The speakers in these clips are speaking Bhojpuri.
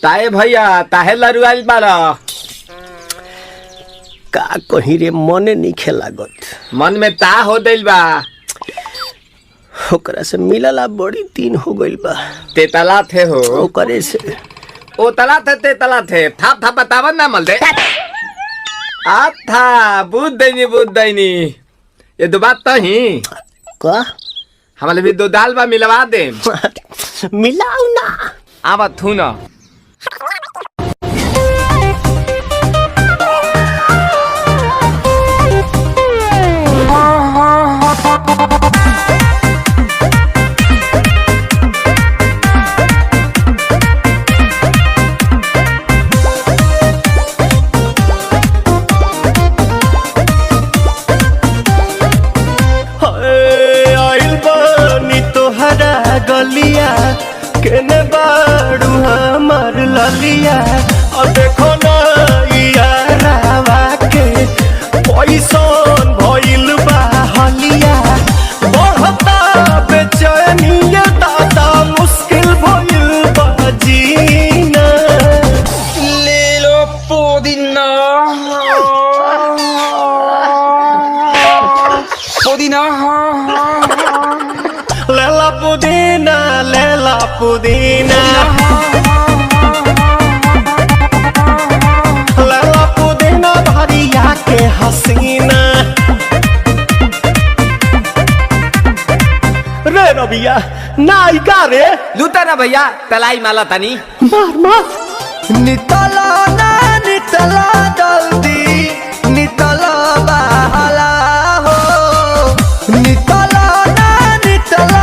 ताए भैया ताहे लरुआल बारा का कहीं रे मने नहीं लागत। मन में ता हो दिल बा ओकरा से मिलला बड़ी दिन हो गइल बा। ते तला थे हो ओकरे से ओ तला थे ते तला थे था बतावन ना मल दे आ था बुद्ध दैनी ये दो बात तो ही का हमारे भी दो दाल बा मिलवा दे मिलाऊ ना आवा थू ना गलिया केने बाड़ू हमार ललिया और देखो ना यारावा के पैसन भइल बा हलिया बढ़ता बेचैनिया दादा मुश्किल भइल बा जीना ले लो पुदीना लेला पुदीना लेला पुदीना भरिया के हसीना रे रबिया नायिका रे लूटा ना भैया तलाई माला तनी मार नितला ना नितला जल्दी नितला बहाला हो नितला ना नितला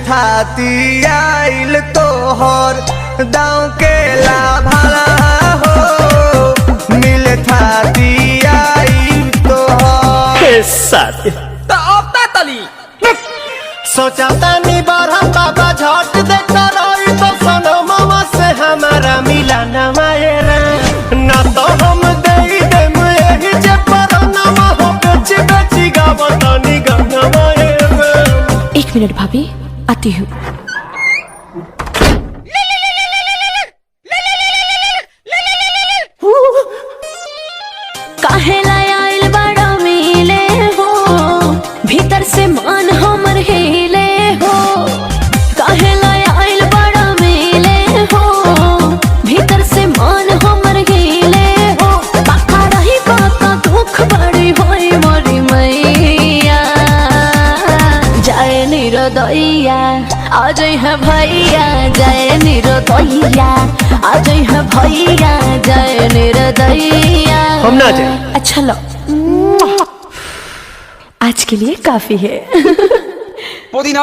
थाती आइल तोहर दाँव के लाभाला हो मिले थाती आइल तोहर साथ तो अब ता तली सोचा तानी बरहम बाबा झट देखता रही तो सनो मामा से हमारा मिला न मायरा ना तो हम दे देम यही जे पर नामा हो बेची बेची गावतानी गंगा मायरा। 1 मिनट भाभी आती हूँ। काहे लायल बड़ा मिले हो भीतर से मान हमर हिले हो काहे लायल बड़ा मिले हो भीतर से मान हमर हिले हो बाका रही बाका दुख बड़ी होई मोरी मैया जाए निरोदैया आज है भैया जय निरोदैया आज है भैया जय निरोदैया हम ना जाए। अच्छा लो आज के लिए काफी है पुदीना